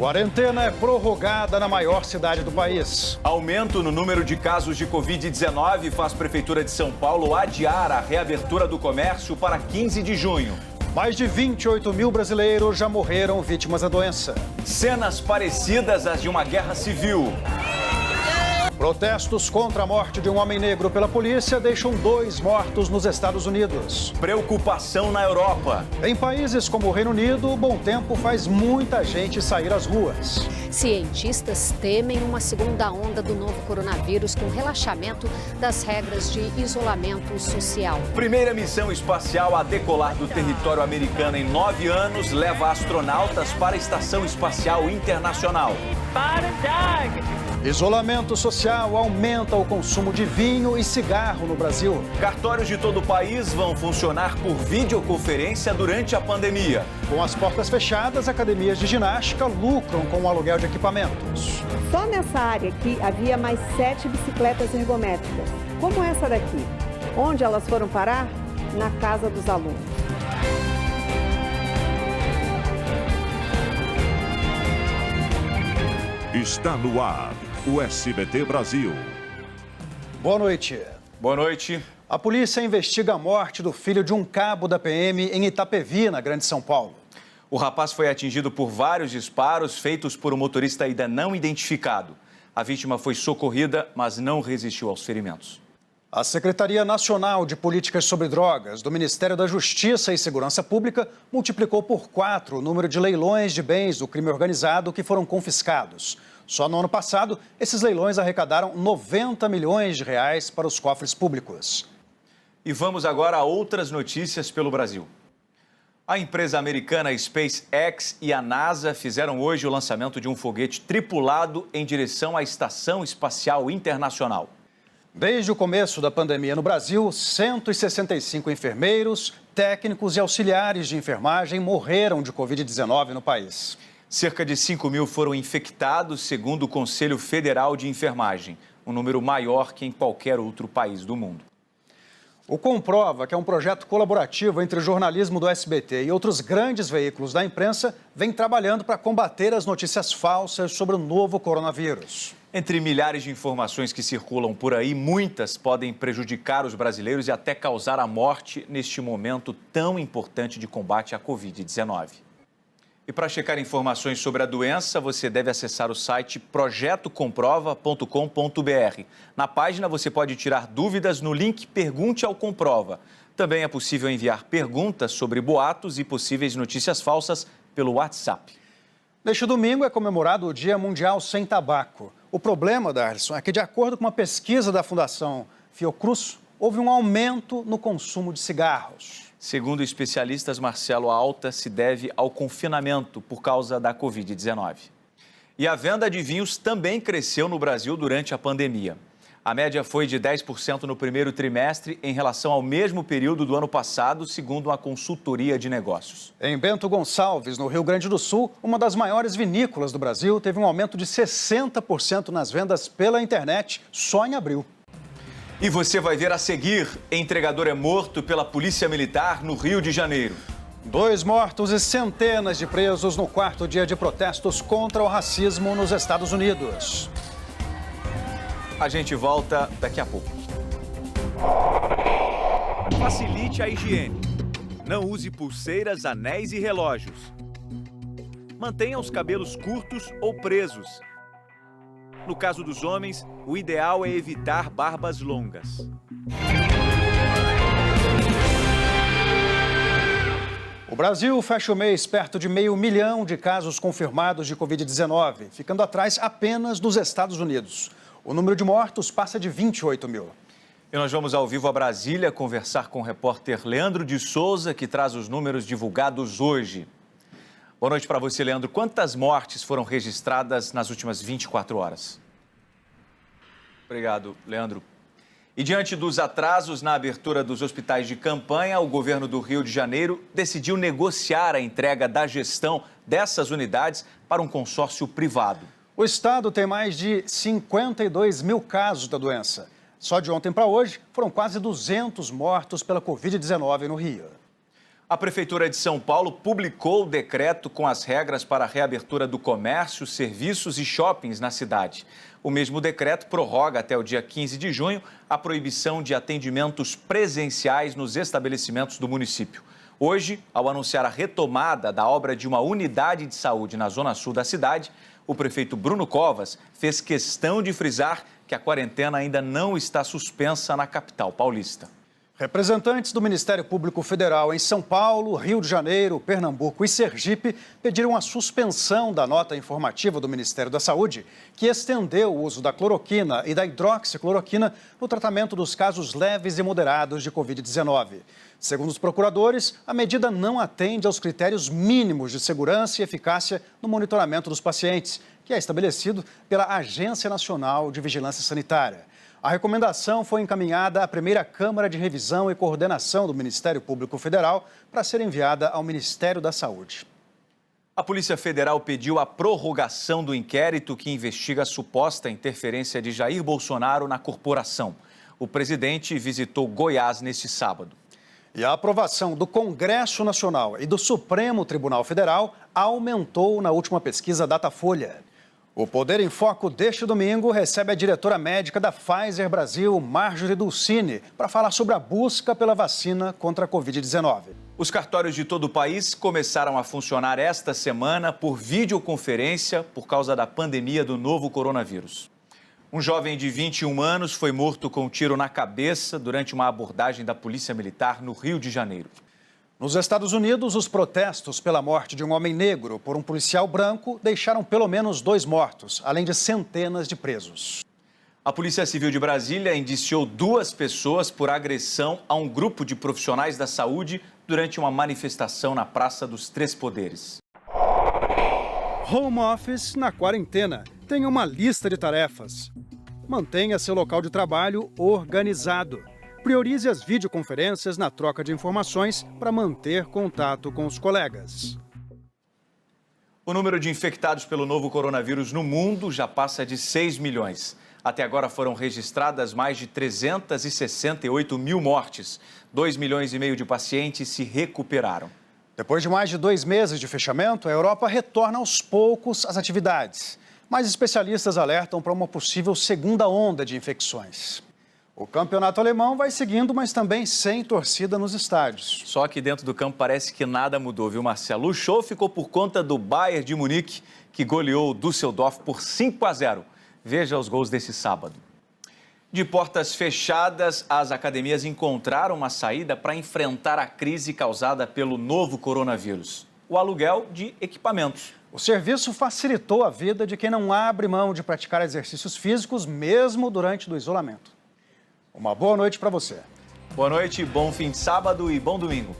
Quarentena é prorrogada na maior cidade do país. Aumento no número de casos de Covid-19 faz a Prefeitura de São Paulo adiar a reabertura do comércio para 15 de junho. Mais de 28 mil brasileiros já morreram vítimas da doença. Cenas parecidas às de uma guerra civil. Protestos contra a morte de um homem negro pela polícia deixam 2 mortos nos Estados Unidos. Preocupação na Europa. Em países como o Reino Unido, o bom tempo faz muita gente sair às ruas. Cientistas temem uma segunda onda do novo coronavírus com relaxamento das regras de isolamento social. Primeira missão espacial a decolar do território americano em 9 anos leva astronautas para a Estação Espacial Internacional. Isolamento social aumenta o consumo de vinho e cigarro no Brasil. Cartórios de todo o país vão funcionar por videoconferência durante a pandemia. Com as portas fechadas, academias de ginástica lucram com o aluguel de equipamentos. Só nessa área aqui havia mais 7 bicicletas ergométricas, como essa daqui. Onde elas foram parar? Na casa dos alunos. Está no ar o SBT Brasil. Boa noite. Boa noite. A polícia investiga a morte do filho de um cabo da PM em Itapevi, na Grande São Paulo. O rapaz foi atingido por vários disparos feitos por um motorista ainda não identificado. A vítima foi socorrida, mas não resistiu aos ferimentos. A Secretaria Nacional de Políticas sobre Drogas do Ministério da Justiça e Segurança Pública multiplicou por 4 o número de leilões de bens do crime organizado que foram confiscados. Só no ano passado, esses leilões arrecadaram 90 milhões de reais para os cofres públicos. E vamos agora a outras notícias pelo Brasil. A empresa americana SpaceX e a NASA fizeram hoje o lançamento de um foguete tripulado em direção à Estação Espacial Internacional. Desde o começo da pandemia no Brasil, 165 enfermeiros, técnicos e auxiliares de enfermagem morreram de Covid-19 no país. Cerca de 5 mil foram infectados, segundo o Conselho Federal de Enfermagem, um número maior que em qualquer outro país do mundo. O Comprova, que é um projeto colaborativo entre o jornalismo do SBT e outros grandes veículos da imprensa, vem trabalhando para combater as notícias falsas sobre o novo coronavírus. Entre milhares de informações que circulam por aí, muitas podem prejudicar os brasileiros e até causar a morte neste momento tão importante de combate à Covid-19. E para checar informações sobre a doença, você deve acessar o site projetocomprova.com.br. Na página você pode tirar dúvidas no link Pergunte ao Comprova. Também é possível enviar perguntas sobre boatos e possíveis notícias falsas pelo WhatsApp. Neste domingo é comemorado o Dia Mundial Sem Tabaco. O problema, Darlison, é que, de acordo com uma pesquisa da Fundação Fiocruz, houve um aumento no consumo de cigarros. Segundo especialistas, Marcelo, a alta se deve ao confinamento por causa da Covid-19. E a venda de vinhos também cresceu no Brasil durante a pandemia. A média foi de 10% no primeiro trimestre em relação ao mesmo período do ano passado, segundo a consultoria de negócios. Em Bento Gonçalves, no Rio Grande do Sul, uma das maiores vinícolas do Brasil teve um aumento de 60% nas vendas pela internet só em abril. E você vai ver a seguir: entregador é morto pela Polícia Militar no Rio de Janeiro. 2 mortos e centenas de presos no 4º dia de protestos contra o racismo nos Estados Unidos. A gente volta daqui a pouco. Facilite a higiene. Não use pulseiras, anéis e relógios. Mantenha os cabelos curtos ou presos. No caso dos homens, o ideal é evitar barbas longas. O Brasil fecha o mês perto de 500 mil de casos confirmados de Covid-19, ficando atrás apenas dos Estados Unidos. O número de mortos passa de 28 mil. E nós vamos ao vivo a Brasília conversar com o repórter Leandro de Souza, que traz os números divulgados hoje. Boa noite para você, Leandro. Quantas mortes foram registradas nas últimas 24 horas? Obrigado, Leandro. E diante dos atrasos na abertura dos hospitais de campanha, o governo do Rio de Janeiro decidiu negociar a entrega da gestão dessas unidades para um consórcio privado. O estado tem mais de 52 mil casos da doença. Só de ontem para hoje, foram quase 200 mortos pela Covid-19 no Rio. A Prefeitura de São Paulo publicou o decreto com as regras para a reabertura do comércio, serviços e shoppings na cidade. O mesmo decreto prorroga até o dia 15 de junho a proibição de atendimentos presenciais nos estabelecimentos do município. Hoje, ao anunciar a retomada da obra de uma unidade de saúde na zona sul da cidade, o prefeito Bruno Covas fez questão de frisar que a quarentena ainda não está suspensa na capital paulista. Representantes do Ministério Público Federal em São Paulo, Rio de Janeiro, Pernambuco e Sergipe pediram a suspensão da nota informativa do Ministério da Saúde, que estendeu o uso da cloroquina e da hidroxicloroquina no tratamento dos casos leves e moderados de Covid-19. Segundo os procuradores, a medida não atende aos critérios mínimos de segurança e eficácia no monitoramento dos pacientes, que é estabelecido pela Agência Nacional de Vigilância Sanitária. A recomendação foi encaminhada à primeira Câmara de Revisão e Coordenação do Ministério Público Federal para ser enviada ao Ministério da Saúde. A Polícia Federal pediu a prorrogação do inquérito que investiga a suposta interferência de Jair Bolsonaro na corporação. O presidente visitou Goiás neste sábado. E a aprovação do Congresso Nacional e do Supremo Tribunal Federal aumentou na última pesquisa Datafolha. O Poder em Foco deste domingo recebe a diretora médica da Pfizer Brasil, Marjorie Dulcini, para falar sobre a busca pela vacina contra a Covid-19. Os cartórios de todo o país começaram a funcionar esta semana por videoconferência por causa da pandemia do novo coronavírus. Um jovem de 21 anos foi morto com um tiro na cabeça durante uma abordagem da Polícia Militar no Rio de Janeiro. Nos Estados Unidos, os protestos pela morte de um homem negro por um policial branco deixaram pelo menos 2 mortos, além de centenas de presos. A Polícia Civil de Brasília indiciou 2 pessoas por agressão a um grupo de profissionais da saúde durante uma manifestação na Praça dos Três Poderes. Home office na quarentena. Tenha uma lista de tarefas. Mantenha seu local de trabalho organizado. Priorize as videoconferências na troca de informações para manter contato com os colegas. O número de infectados pelo novo coronavírus no mundo já passa de 6 milhões. Até agora foram registradas mais de 368 mil mortes. 2,5 milhões de pacientes se recuperaram. Depois de mais de 2 meses de fechamento, a Europa retorna aos poucos às atividades. Mas especialistas alertam para uma possível segunda onda de infecções. O campeonato alemão vai seguindo, mas também sem torcida nos estádios. Só que dentro do campo parece que nada mudou, viu, Marcelo? O show ficou por conta do Bayern de Munique, que goleou o Düsseldorf por 5-0. Veja os gols desse sábado. De portas fechadas, as academias encontraram uma saída para enfrentar a crise causada pelo novo coronavírus: o aluguel de equipamentos. O serviço facilitou a vida de quem não abre mão de praticar exercícios físicos, mesmo durante o isolamento. Uma boa noite para você. Boa noite, bom fim de sábado e bom domingo.